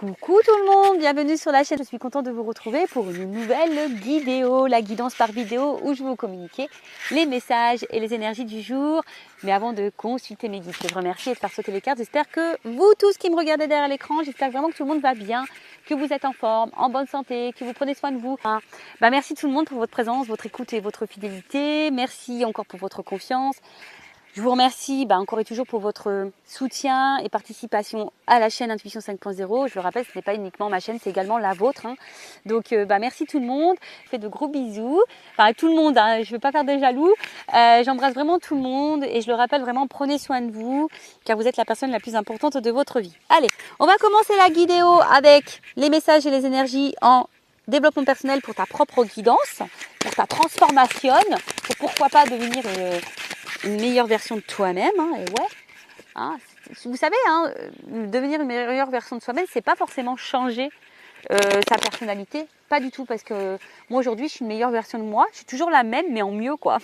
Coucou tout le monde, bienvenue sur la chaîne. Je suis contente de vous retrouver pour une nouvelle vidéo, la guidance par vidéo où je vais vous communiquer les messages et les énergies du jour. Mais avant de consulter mes guides, je vous remercie et de faire sauter les cartes. J'espère que vous tous qui me regardez derrière l'écran, j'espère vraiment que tout le monde va bien, que vous êtes en forme, en bonne santé, que vous prenez soin de vous. Merci tout le monde pour votre présence, votre écoute et votre fidélité. Merci encore pour votre confiance. Je vous remercie encore et toujours pour votre soutien et participation à la chaîne Intuition 5.0. Je le rappelle, ce n'est pas uniquement ma chaîne, c'est également la vôtre. Donc merci tout le monde. Je fais de gros bisous. Enfin tout le monde, je ne veux pas faire des jaloux. J'embrasse vraiment tout le monde et je le rappelle vraiment, prenez soin de vous car vous êtes la personne la plus importante de votre vie. Allez, on va commencer la vidéo avec les messages et les énergies en développement personnel pour ta propre guidance, pour ta transformation, pour pourquoi pas devenir une meilleure version de toi-même, et ouais. Vous savez, devenir une meilleure version de soi-même, c'est pas forcément changer sa personnalité, pas du tout, parce que moi aujourd'hui, je suis une meilleure version de moi. Je suis toujours la même, mais en mieux, quoi.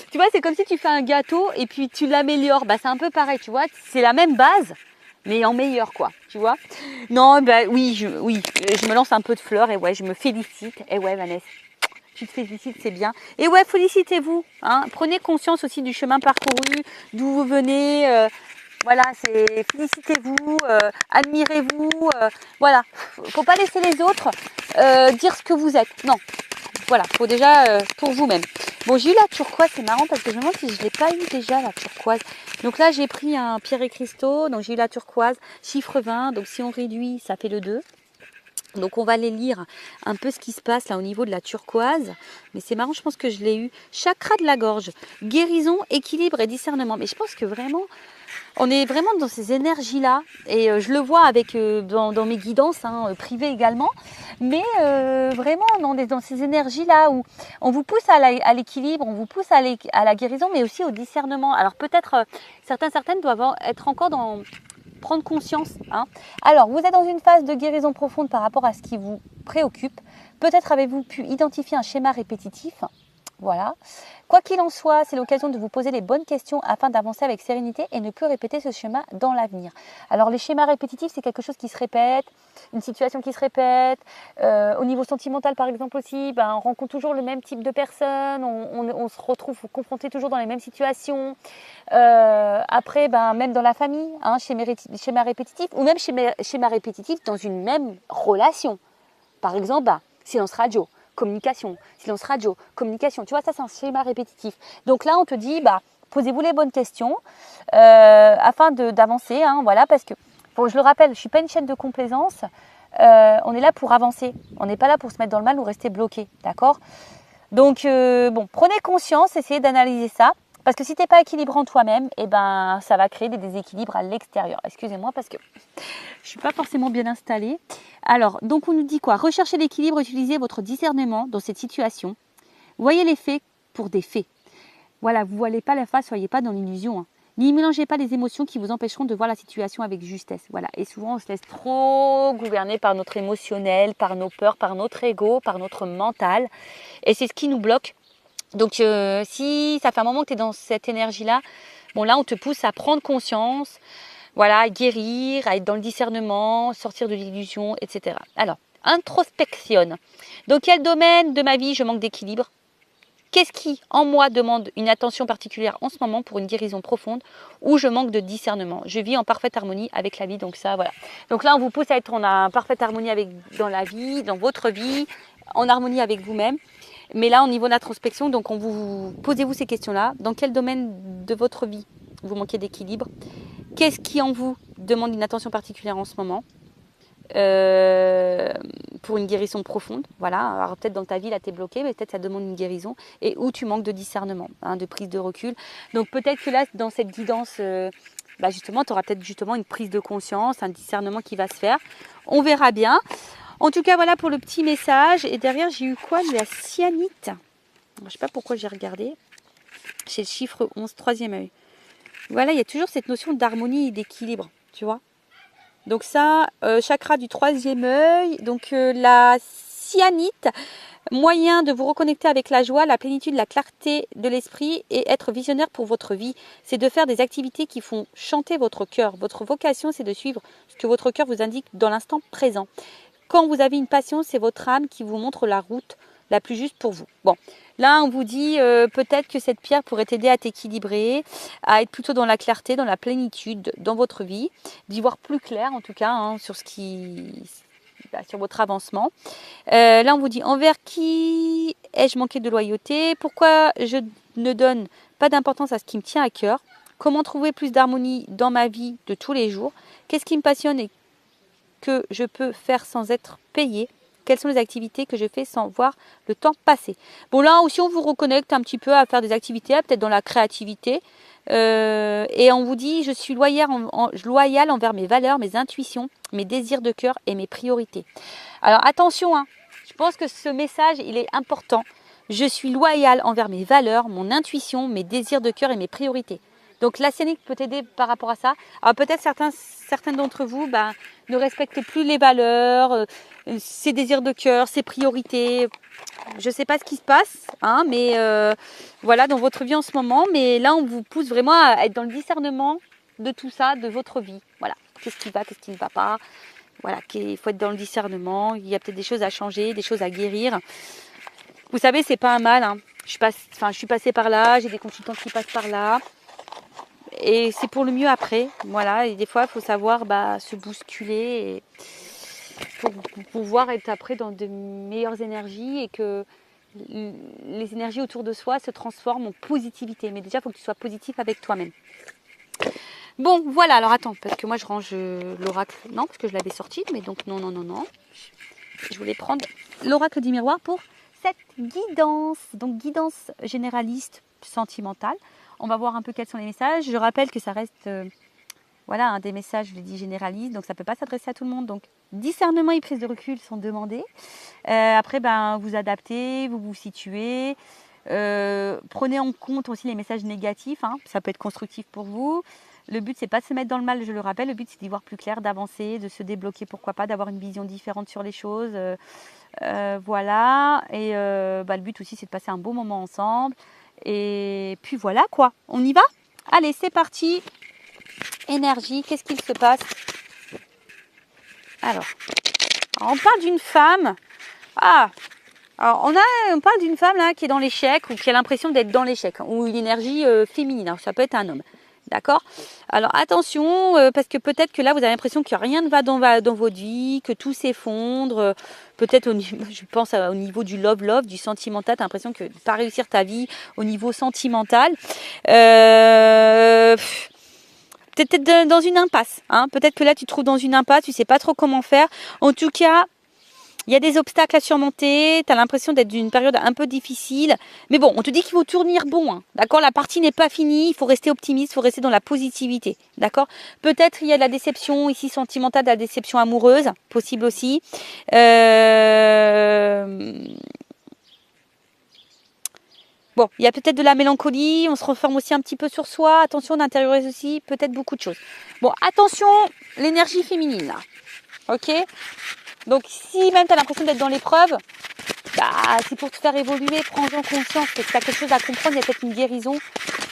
Tu vois, c'est comme si tu fais un gâteau et puis tu l'améliores. C'est un peu pareil, tu vois. C'est la même base, mais en meilleur, quoi. Tu vois. Non, oui, je me lance un peu de fleurs et ouais, je me félicite. Et ouais, Vanessa. Tu te félicites, c'est bien. Et ouais, félicitez-vous. Prenez conscience aussi du chemin parcouru, d'où vous venez. Voilà, c'est félicitez-vous, admirez-vous. Voilà, faut pas laisser les autres dire ce que vous êtes. Non, voilà, faut déjà pour vous-même. Bon, j'ai eu la turquoise, c'est marrant parce que je me demande si je ne l'ai pas eu déjà la turquoise. Donc là, j'ai pris un pierre et cristaux, donc j'ai eu la turquoise, chiffre 20. Donc si on réduit, ça fait le 2. Donc on va aller lire un peu ce qui se passe là au niveau de la turquoise. Mais c'est marrant, je pense que je l'ai eu. Chakra de la gorge, guérison, équilibre et discernement. Mais je pense que vraiment, on est vraiment dans ces énergies-là. Et je le vois avec dans mes guidances privées également. Mais vraiment, on est dans ces énergies-là où on vous pousse à l'équilibre, on vous pousse à la guérison, mais aussi au discernement. Alors peut-être, certaines doivent être encore dans... prendre conscience. Alors, vous êtes dans une phase de guérison profonde par rapport à ce qui vous préoccupe. Peut-être avez-vous pu identifier un schéma répétitif. Voilà. Quoi qu'il en soit, c'est l'occasion de vous poser les bonnes questions afin d'avancer avec sérénité et ne plus répéter ce schéma dans l'avenir. Alors, les schémas répétitifs, c'est quelque chose qui se répète, une situation qui se répète. Au niveau sentimental, par exemple aussi, on rencontre toujours le même type de personnes, on se retrouve confronté toujours dans les mêmes situations. Après, même dans la famille, schéma répétitif, ou même schéma répétitif dans une même relation. Par exemple, silence radio, communication, silence radio, communication. Tu vois, ça c'est un schéma répétitif. Donc là, on te dit, posez-vous les bonnes questions afin d'avancer. Voilà, parce que, je le rappelle, je ne suis pas une chaîne de complaisance. On est là pour avancer. On n'est pas là pour se mettre dans le mal ou rester bloqué. D'accord ? Donc, prenez conscience, essayez d'analyser ça. Parce que si tu n'es pas équilibré en toi-même, ça va créer des déséquilibres à l'extérieur. Excusez-moi parce que je ne suis pas forcément bien installée. Alors, donc on nous dit quoi ? Recherchez l'équilibre, utilisez votre discernement dans cette situation. Voyez les faits pour des faits. Voilà, vous ne voilez pas la face, soyez pas dans l'illusion. N'y mélangez pas les émotions qui vous empêcheront de voir la situation avec justesse. Voilà. Et souvent, on se laisse trop gouverner par notre émotionnel, par nos peurs, par notre ego, par notre mental. Et c'est ce qui nous bloque. Donc, si ça fait un moment que tu es dans cette énergie-là, là, on te pousse à prendre conscience, voilà, à guérir, à être dans le discernement, sortir de l'illusion, etc. Alors, introspectionne. Dans quel domaine de ma vie je manque d'équilibre ? Qu'est-ce qui, en moi, demande une attention particulière en ce moment pour une guérison profonde ou je manque de discernement ? Je vis en parfaite harmonie avec la vie, donc ça, voilà. Donc là, on vous pousse à être en parfaite harmonie dans la vie, dans votre vie, en harmonie avec vous-même. Mais là, au niveau de l'introspection, donc posez-vous ces questions-là. Dans quel domaine de votre vie vous manquez d'équilibre ? Qu'est-ce qui en vous demande une attention particulière en ce moment pour une guérison profonde ? Voilà. Alors peut-être dans ta vie, là, tu es bloqué, mais peut-être ça demande une guérison. Et où tu manques de discernement, de prise de recul. Donc peut-être que là, dans cette guidance, justement, tu auras peut-être justement une prise de conscience, un discernement qui va se faire. On verra bien. En tout cas, voilà pour le petit message. Et derrière, j'ai eu quoi ? De la cyanite. Je ne sais pas pourquoi j'ai regardé. C'est le chiffre 11, troisième œil. Voilà, il y a toujours cette notion d'harmonie et d'équilibre, tu vois. Donc ça, chakra du troisième œil. Donc la cyanite, Moyen de vous reconnecter avec la joie, la plénitude, la clarté de l'esprit et être visionnaire pour votre vie. C'est de faire des activités qui font chanter votre cœur. Votre vocation, c'est de suivre ce que votre cœur vous indique dans l'instant présent. Quand vous avez une passion, c'est votre âme qui vous montre la route la plus juste pour vous. Bon, là, on vous dit peut-être que cette pierre pourrait t'aider à t'équilibrer, à être plutôt dans la clarté, dans la plénitude dans votre vie, d'y voir plus clair en tout cas hein, sur sur votre avancement. Là, on vous dit envers qui ai-je manqué de loyauté? Pourquoi je ne donne pas d'importance à ce qui me tient à cœur? Comment trouver plus d'harmonie dans ma vie de tous les jours? Qu'est-ce qui me passionne et que je peux faire sans être payé? Quelles sont les activités que je fais sans voir le temps passer? Bon, là aussi, on vous reconnecte un petit peu à faire des activités, peut-être dans la créativité. Et on vous dit, je suis loyal envers mes valeurs, mes intuitions, mes désirs de cœur et mes priorités. Alors attention, hein, je pense que ce message, il est important. Je suis loyal envers mes valeurs, mon intuition, mes désirs de cœur et mes priorités. Donc la scénique peut t'aider par rapport à ça. Alors peut-être certains d'entre vous ne respectez plus les valeurs, ses désirs de cœur, ses priorités. Je ne sais pas ce qui se passe, hein, mais voilà, dans votre vie en ce moment. Mais là, on vous pousse vraiment à être dans le discernement de tout ça, de votre vie. Voilà, qu'est-ce qui va, qu'est-ce qui ne va pas. Voilà, il faut être dans le discernement. Il y a peut-être des choses à changer, des choses à guérir. Vous savez, c'est pas un mal. Hein. Je suis passée par là, j'ai des consultants qui passent par là. Et c'est pour le mieux après. Voilà, et des fois, il faut savoir se bousculer pour pouvoir être après dans de meilleures énergies et que les énergies autour de soi se transforment en positivité. Mais déjà, il faut que tu sois positif avec toi-même. Bon, voilà. Alors, attends, parce que moi, je range l'oracle. Non, parce que je l'avais sorti. Mais donc, non. Je voulais prendre l'oracle du miroir pour cette guidance. Donc, guidance généraliste sentimentale. On va voir un peu quels sont les messages. Je rappelle que ça reste des messages, je l'ai dit, généralistes. Donc, ça ne peut pas s'adresser à tout le monde. Donc, discernement et prise de recul sont demandés. Après, vous adaptez, vous vous situez. Prenez en compte aussi les messages négatifs. Hein. Ça peut être constructif pour vous. Le but, c'est pas de se mettre dans le mal, je le rappelle. Le but, c'est d'y voir plus clair, d'avancer, de se débloquer, pourquoi pas, d'avoir une vision différente sur les choses. Voilà. Et le but aussi, c'est de passer un beau moment ensemble. Et puis voilà quoi, on y va? Allez, c'est parti. Énergie, qu'est-ce qu'il se passe? Alors, on parle d'une femme. Alors on parle d'une femme là qui est dans l'échec ou qui a l'impression d'être dans l'échec ou une énergie féminine. Alors, ça peut être un homme. D'accord? Alors attention, parce que peut-être que là vous avez l'impression que rien ne va dans votre vie, que tout s'effondre. Peut-être je pense au niveau du love, du sentimental, tu as l'impression que de ne pas réussir ta vie au niveau sentimental. Peut-être dans une impasse. Hein. Peut-être que là tu te trouves dans une impasse, tu ne sais pas trop comment faire. En tout cas, il y a des obstacles à surmonter, tu as l'impression d'être d'une période un peu difficile. Mais bon, on te dit qu'il faut tourner bon. Hein, d'accord? La partie n'est pas finie, il faut rester optimiste, il faut rester dans la positivité. D'accord? Peut-être il y a de la déception ici sentimentale, de la déception amoureuse, possible aussi. Bon, il y a peut-être de la mélancolie, on se renferme aussi un petit peu sur soi. Attention, on intériorise aussi peut-être beaucoup de choses. Bon, attention, l'énergie féminine là. Ok? Donc, si même tu as l'impression d'être dans l'épreuve, c'est pour te faire évoluer, prends-en conscience que tu as quelque chose à comprendre, il y a peut-être une guérison.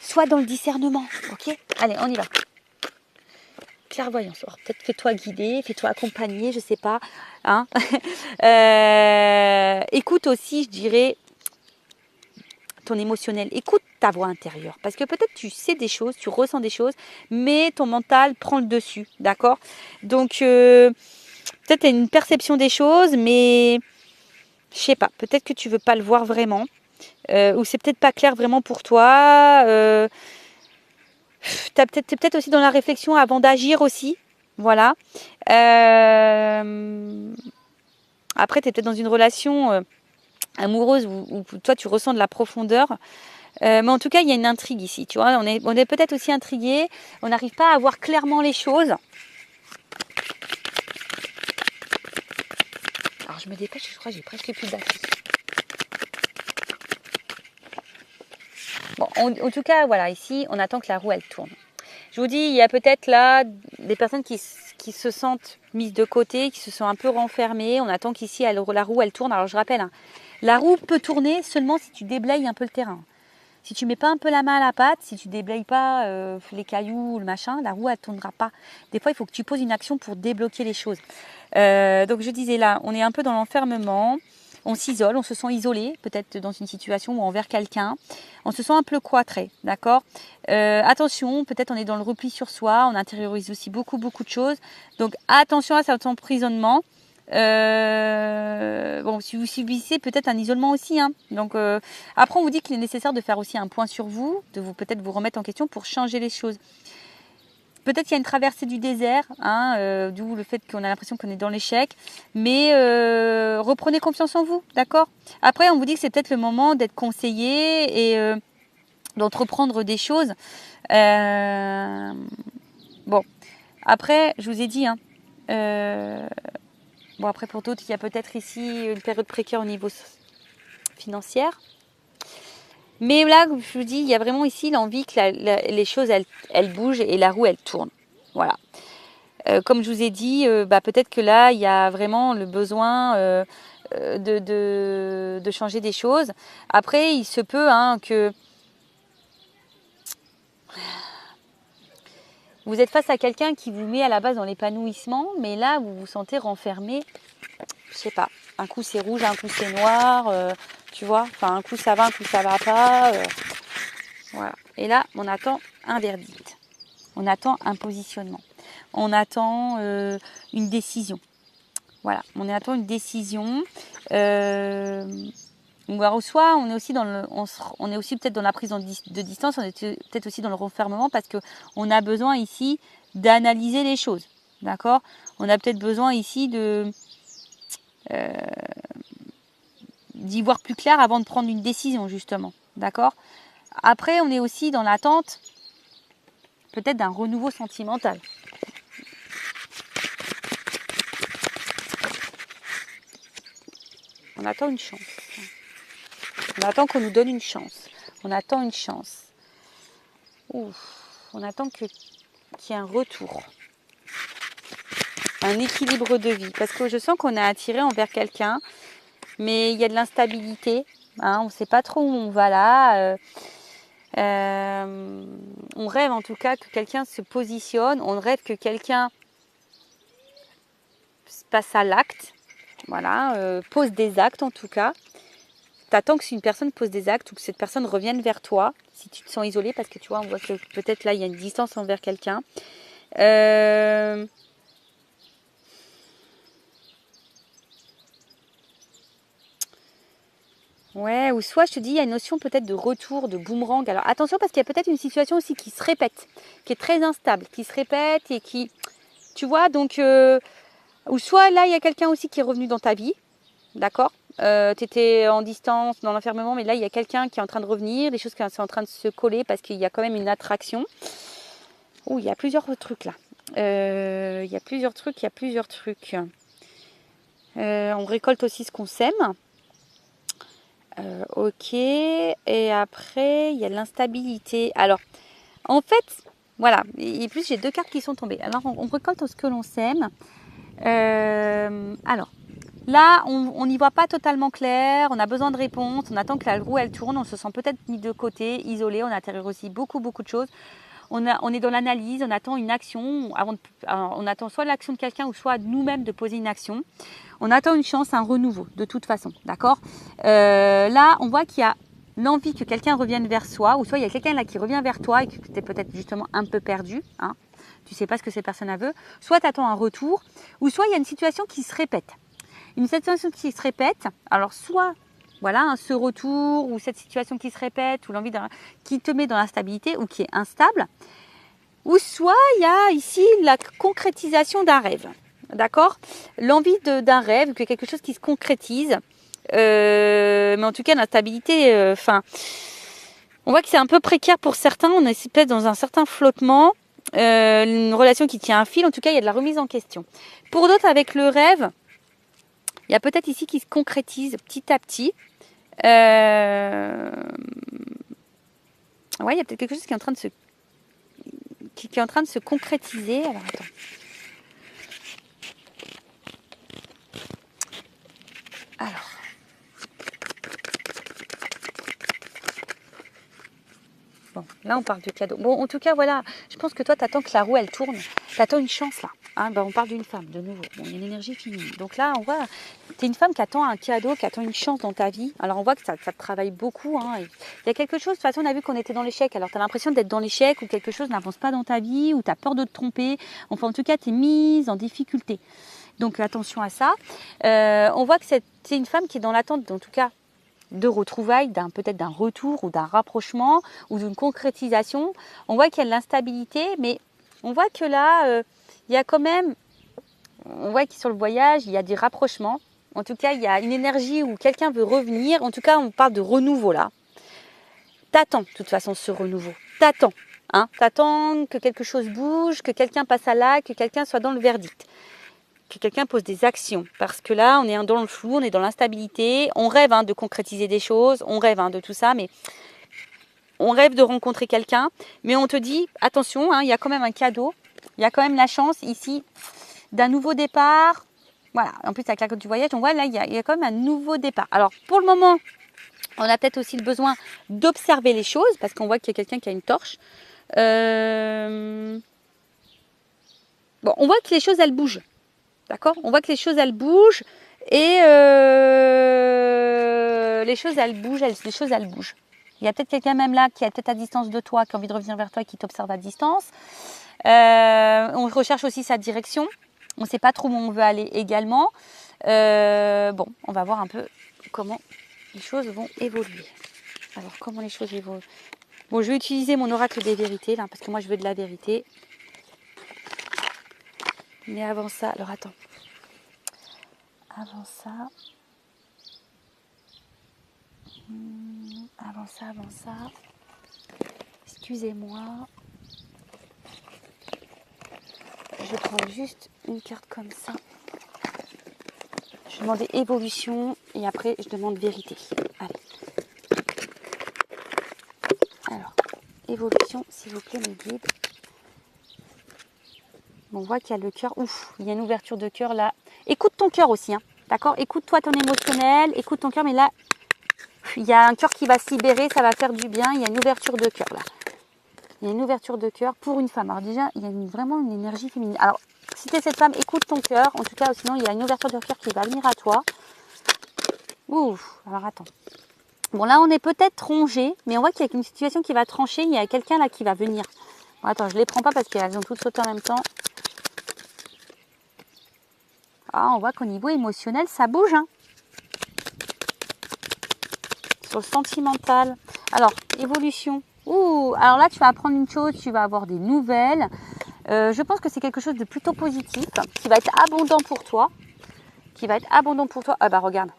Sois dans le discernement, ok? Allez, on y va. Clairvoyance, alors, peut-être fais-toi guider, fais-toi accompagner, je sais pas. Hein. Écoute aussi, je dirais, ton émotionnel. Écoute ta voix intérieure. Parce que peut-être tu sais des choses, tu ressens des choses, mais ton mental prend le dessus, d'accord? Donc, peut-être tu as une perception des choses, mais je sais pas, peut-être que tu veux pas le voir vraiment, ou c'est peut-être pas clair vraiment pour toi. T'es peut-être aussi dans la réflexion avant d'agir aussi, voilà. Après, tu es peut-être dans une relation amoureuse où toi tu ressens de la profondeur. Mais en tout cas, il y a une intrigue ici, tu vois. On est peut-être aussi intrigué, on n'arrive pas à voir clairement les choses. Alors je me dépêche, je crois que j'ai presque plus de batterie. Bon, en tout cas, voilà, ici, on attend que la roue, elle tourne. Je vous dis, il y a peut-être là des personnes qui se sentent mises de côté, qui se sont un peu renfermées. On attend qu'ici, la roue, elle tourne. Alors je rappelle, hein, La roue peut tourner seulement si tu déblayes un peu le terrain. Si tu mets pas un peu la main à la pâte, si tu déblayes pas les cailloux, le machin, la roue elle tournera pas. Des fois il faut que tu poses une action pour débloquer les choses. Donc je disais là, on est un peu dans l'enfermement, on s'isole, on se sent isolé, peut-être dans une situation ou envers quelqu'un, on se sent un peu cloîtré, d'accord. Attention, peut-être on est dans le repli sur soi, on intériorise aussi beaucoup de choses. Donc attention à cet emprisonnement. Bon, si vous subissez peut-être un isolement aussi, hein. Donc après on vous dit qu'il est nécessaire de faire aussi un point sur vous, de vous peut-être vous remettre en question pour changer les choses. Peut-être qu'il y a une traversée du désert, hein, d'où le fait qu'on a l'impression qu'on est dans l'échec, mais reprenez confiance en vous, d'accord. Après on vous dit que c'est peut-être le moment d'être conseillé et d'entreprendre des choses. Bon, après je vous ai dit, hein, bon, après, pour d'autres, il y a peut-être ici une période précaire au niveau financier. Mais là, je vous dis, il y a vraiment ici l'envie que les choses, elles bougent et la roue, elle tourne. Voilà. Comme je vous ai dit, peut-être que là, il y a vraiment le besoin de changer des choses. Après, il se peut que vous êtes face à quelqu'un qui vous met à la base dans l'épanouissement, mais là, vous vous sentez renfermé. Je sais pas, un coup c'est rouge, un coup c'est noir, tu vois, enfin un coup ça va pas, voilà. Et là, on attend un verdict, on attend un positionnement, on attend une décision, voilà, on attend une décision. Ou alors soit on est aussi on est aussi peut-être dans la prise de distance, on est peut-être aussi dans le renfermement parce que on a besoin ici d'analyser les choses, d'accord. On a peut-être besoin ici d'y voir plus clair avant de prendre une décision, justement, d'accord. Après, on est aussi dans l'attente peut-être d'un renouveau sentimental. On attend une chance. On attend qu'on nous donne une chance. On attend une chance. Ouf, on attend qu'il y ait un retour. Un équilibre de vie. Parce que je sens qu'on est attiré envers quelqu'un, mais il y a de l'instabilité. Hein, on ne sait pas trop où on va là. On rêve en tout cas que quelqu'un se positionne. On rêve que quelqu'un passe à l'acte. Voilà, pose des actes en tout cas. T'attends que si une personne pose des actes ou que cette personne revienne vers toi, si tu te sens isolé, parce que tu vois, on voit que peut-être là, il y a une distance envers quelqu'un. Ouais, ou soit je te dis, il y a une notion peut-être de retour, de boomerang. Alors attention, parce qu'il y a peut-être une situation aussi qui se répète, qui est très instable, qui se répète et qui, tu vois, donc, ou soit là, il y a quelqu'un aussi qui est revenu dans ta vie, d'accord. Tu étais en distance, dans l'enfermement, mais là, il y a quelqu'un qui est en train de revenir, des choses qui sont en train de se coller parce qu'il y a quand même une attraction. Oh, il y a plusieurs trucs là. Il y a plusieurs trucs. On récolte aussi ce qu'on sème. Ok. Et après, il y a l'instabilité. Alors, en fait, voilà. Et plus, j'ai deux cartes qui sont tombées. Alors, on récolte ce que l'on sème. Alors, là, on n'y voit pas totalement clair. On a besoin de réponses. On attend que la roue, elle tourne. On se sent peut-être mis de côté, isolé. On intérieur aussi beaucoup de choses. On est dans l'analyse, on attend une action, on attend soit l'action de quelqu'un ou soit nous-mêmes de poser une action. On attend une chance, un renouveau, de toute façon, d'accord. Là, on voit qu'il y a l'envie que quelqu'un revienne vers soi, ou soit il y a quelqu'un là qui revient vers toi et que tu es peut-être justement un peu perdu, hein. Tu ne sais pas ce que cette personne veut. Soit tu attends un retour, ou soit il y a une situation qui se répète. Une situation qui se répète, alors soit... Voilà, ce retour ou cette situation qui se répète ou l'envie qui te met dans l'instabilité ou qui est instable. Ou soit il y a ici la concrétisation d'un rêve. D'accord. L'envie d'un rêve, que quelque chose qui se concrétise. Mais en tout cas, l'instabilité, on voit que c'est un peu précaire pour certains. On est peut-être dans un certain flottement. Une relation qui tient un fil. En tout cas, il y a de la remise en question. Pour d'autres, avec le rêve, il y a peut-être ici qui se concrétise petit à petit. Ouais, il y a peut-être quelque chose qui est en train de se concrétiser. Alors attends. Alors, Bon, là, on parle de cadeau. Bon, en tout cas, voilà, je pense que toi, tu attends que la roue, elle tourne. Tu attends une chance, là. Hein, ben, on parle d'une femme, de nouveau. Bon, il y a une énergie féminine. Donc là, on voit, tu es une femme qui attend un cadeau, qui attend une chance dans ta vie. Alors, on voit que ça te travaille beaucoup. Hein. Il y a quelque chose, de toute façon, on a vu qu'on était dans l'échec. Alors, tu as l'impression d'être dans l'échec ou quelque chose n'avance pas dans ta vie ou tu as peur de te tromper. Enfin, en tout cas, tu es mise en difficulté. Donc, attention à ça. On voit que c'est une femme qui est dans l'attente, en tout cas, de retrouvailles, peut-être d'un retour ou d'un rapprochement ou d'une concrétisation. On voit qu'il y a de l'instabilité, mais on voit que là, il y a quand même, on voit que sur le voyage, il y a des rapprochements. En tout cas, il y a une énergie où quelqu'un veut revenir. En tout cas, on parle de renouveau là. T'attends de toute façon ce renouveau. T'attends. Hein, t'attends que quelque chose bouge, que quelqu'un passe à l'acte, que quelqu'un soit dans le verdict. Que quelqu'un pose des actions. Parce que là, on est dans le flou, on est dans l'instabilité. On rêve de concrétiser des choses, on rêve de tout ça, mais on rêve de rencontrer quelqu'un. Mais on te dit, attention, il y a quand même un cadeau. Il y a quand même la chance ici d'un nouveau départ. Voilà, en plus avec la carte du voyage, on voit là, il y a quand même un nouveau départ. Alors, pour le moment, on a peut-être aussi le besoin d'observer les choses, parce qu'on voit qu'il y a quelqu'un qui a une torche. Bon, on voit que les choses, elles bougent. D'accord ? On voit que les choses, elles bougent et les choses, elles bougent. Il y a peut-être quelqu'un même là qui est peut-être à distance de toi, qui a envie de revenir vers toi, qui t'observe à distance. On recherche aussi sa direction. On ne sait pas trop où on veut aller également. Bon, on va voir un peu comment les choses vont évoluer. Alors, comment les choses évoluent ? Bon, je vais utiliser mon oracle des vérités, là, parce que moi, je veux de la vérité. Mais avant ça, alors attends. Avant ça. Excusez-moi. Je vais prendre juste une carte comme ça. Je vais demander évolution et après, je demande vérité. Allez. Alors, évolution, s'il vous plaît, mes guides. On voit qu'il y a le cœur. Ouf, il y a une ouverture de cœur là. Écoute ton cœur aussi, d'accord ? Écoute-toi ton émotionnel, écoute ton cœur, mais là, il y a un cœur qui va se libérer, ça va faire du bien. Il y a une ouverture de cœur là. Il y a une ouverture de cœur pour une femme. Alors déjà, il y a vraiment une énergie féminine. Alors, si tu es cette femme, écoute ton cœur. En tout cas, sinon, il y a une ouverture de cœur qui va venir à toi. Ouf, alors attends. Bon, là, on est peut-être rongé, mais on voit qu'il y a une situation qui va trancher. Il y a quelqu'un là qui va venir. Bon, attends, je ne les prends pas parce qu'elles ont toutes sauté en même temps. Ah, on voit qu'au niveau émotionnel, ça bouge. Sur le sentimental. Alors, évolution. Ouh, alors là, tu vas apprendre une chose, tu vas avoir des nouvelles. Je pense que c'est quelque chose de plutôt positif, qui va être abondant pour toi. Ah bah regarde.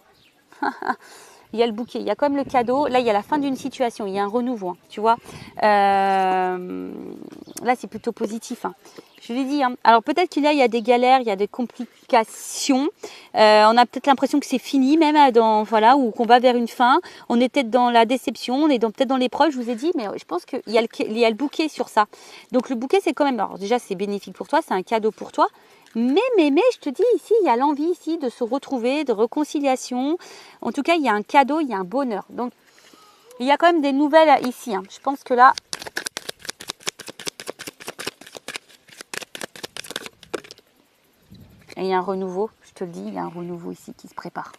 Il y a le bouquet, il y a quand même le cadeau. Là, il y a la fin d'une situation, il y a un renouveau, tu vois. Là, c'est plutôt positif. Je l'ai dit. Alors peut-être qu'il y a des galères, il y a des complications. On a peut-être l'impression que c'est fini, même ou qu'on va vers une fin. On est peut-être dans la déception, on est peut-être dans l'épreuve. Je vous ai dit, mais je pense qu'il y a le bouquet sur ça. Donc le bouquet, c'est quand même. Alors déjà, c'est bénéfique pour toi, c'est un cadeau pour toi. Mais, je te dis, ici, il y a l'envie ici de se retrouver, de réconciliation. En tout cas, il y a un cadeau, il y a un bonheur. Donc, il y a quand même des nouvelles ici. Je pense que là... Et il y a un renouveau, je te le dis, il y a un renouveau ici qui se prépare.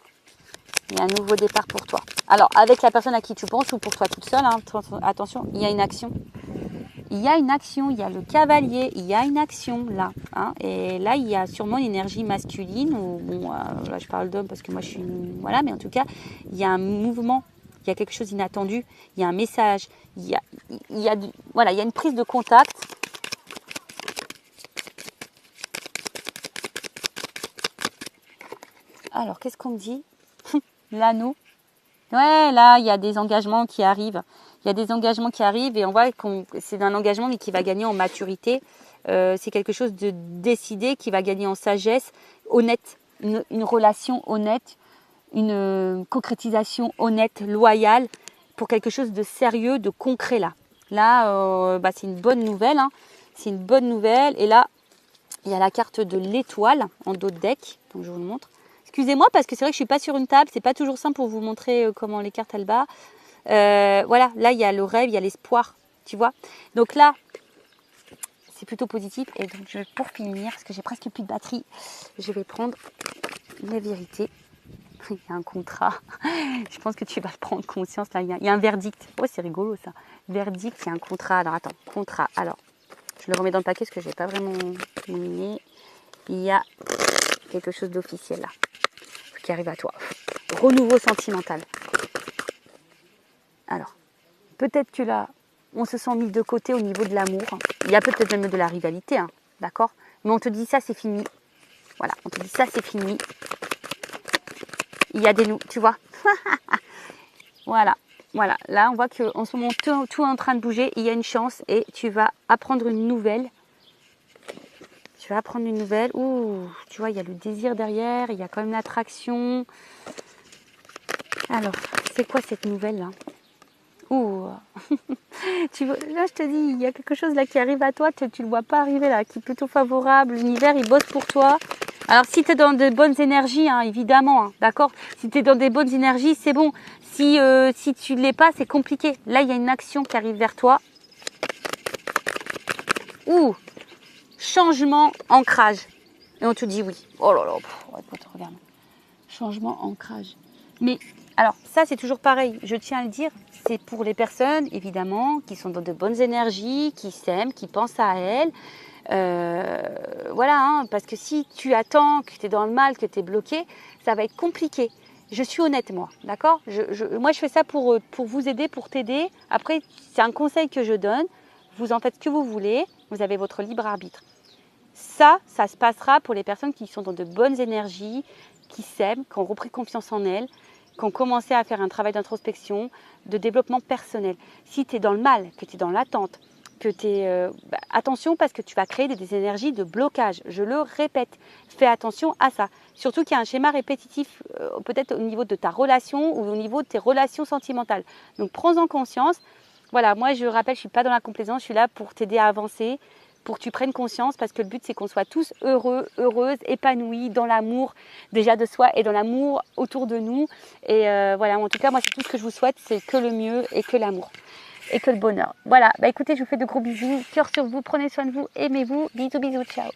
Il y a un nouveau départ pour toi. Alors, avec la personne à qui tu penses ou pour toi toute seule, attention, il y a une action. Il y a une action, il y a le cavalier, il y a une action là. Et là, il y a sûrement une énergie masculine. Là, je parle d'homme parce que moi, je suis... Voilà, mais en tout cas, il y a un mouvement, il y a quelque chose d'inattendu, il y a un message, il y a une prise de contact. Alors, qu'est-ce qu'on me dit ? L'anneau. Ouais, là, il y a des engagements qui arrivent. Il y a des engagements qui arrivent et on voit que c'est un engagement mais qui va gagner en maturité. C'est quelque chose de décidé qui va gagner en sagesse, honnête, une relation honnête, une concrétisation honnête, loyale pour quelque chose de sérieux, de concret là. Là, c'est une bonne nouvelle. C'est une bonne nouvelle. Et là, il y a la carte de l'étoile en dos de deck. Donc je vous le montre. Excusez-moi parce que c'est vrai que je ne suis pas sur une table. C'est pas toujours simple pour vous montrer comment les cartes elles battent. Voilà, là il y a le rêve, il y a l'espoir. tu vois. Donc là, c'est plutôt positif. Et donc, pour finir, parce que j'ai presque plus de batterie, je vais prendre la vérité. Il y a un contrat. Je pense que tu vas prendre conscience. Là, il y a un verdict. Oh, c'est rigolo ça. Verdict, il y a un contrat. Alors, attends, contrat. Alors, je le remets dans le paquet parce que je n'ai pas vraiment terminé. Il y a quelque chose d'officiel là qui arrive à toi. Renouveau sentimental. Alors, peut-être que là, on se sent mis de côté au niveau de l'amour. Il y a peut-être même de la rivalité, hein, d'accord? Mais on te dit ça, c'est fini. Voilà, on te dit ça, c'est fini. Il y a des nous, tu vois. Voilà, voilà. Là, on voit qu'en ce moment, tout est en train de bouger. Il y a une chance et tu vas apprendre une nouvelle. Tu vas apprendre une nouvelle. Ouh, tu vois, il y a le désir derrière. Il y a quand même l'attraction. Alors, c'est quoi cette nouvelle-là? Ouh. Tu vois, là, je te dis, il y a quelque chose là qui arrive à toi. Tu ne le vois pas arriver là, qui est plutôt favorable. L'univers, il bosse pour toi. Alors, si tu es dans de bonnes énergies, hein, évidemment, hein, d'accord? Si tu es dans des bonnes énergies, c'est bon. Si tu ne l'es pas, c'est compliqué. Là, il y a une action qui arrive vers toi. Ouh, changement, ancrage. Et on te dit oui. Oh là là, regarde. Changement, ancrage. Mais, alors, ça, c'est toujours pareil. Je tiens à le dire, c'est pour les personnes, évidemment, qui sont dans de bonnes énergies, qui s'aiment, qui pensent à elles. Voilà, hein, parce que si tu attends, que tu es dans le mal, que tu es bloqué, ça va être compliqué. Je suis honnête, moi, d'accord? Moi, je fais ça pour vous aider, pour t'aider. Après, c'est un conseil que je donne. Vous en faites ce que vous voulez. Vous avez votre libre arbitre. Ça se passera pour les personnes qui sont dans de bonnes énergies, qui s'aiment, qui ont repris confiance en elles, qui ont commencé à faire un travail d'introspection, de développement personnel. Si tu es dans le mal, que tu es dans l'attente, que tu es... attention parce que tu vas créer des énergies de blocage. Je le répète, fais attention à ça. Surtout qu'il y a un schéma répétitif peut-être au niveau de ta relation ou au niveau de tes relations sentimentales. Donc prends-en conscience. Voilà, moi je rappelle, je ne suis pas dans la complaisance, je suis là pour t'aider à avancer, pour que tu prennes conscience parce que le but c'est qu'on soit tous heureux, heureuses, épanouis dans l'amour déjà de soi et dans l'amour autour de nous. Et voilà, en tout cas moi c'est tout ce que je vous souhaite, c'est que le mieux et que l'amour. Et que le bonheur. Voilà, bah écoutez, je vous fais de gros bisous, cœur sur vous, prenez soin de vous, aimez-vous, bisous bisous, ciao.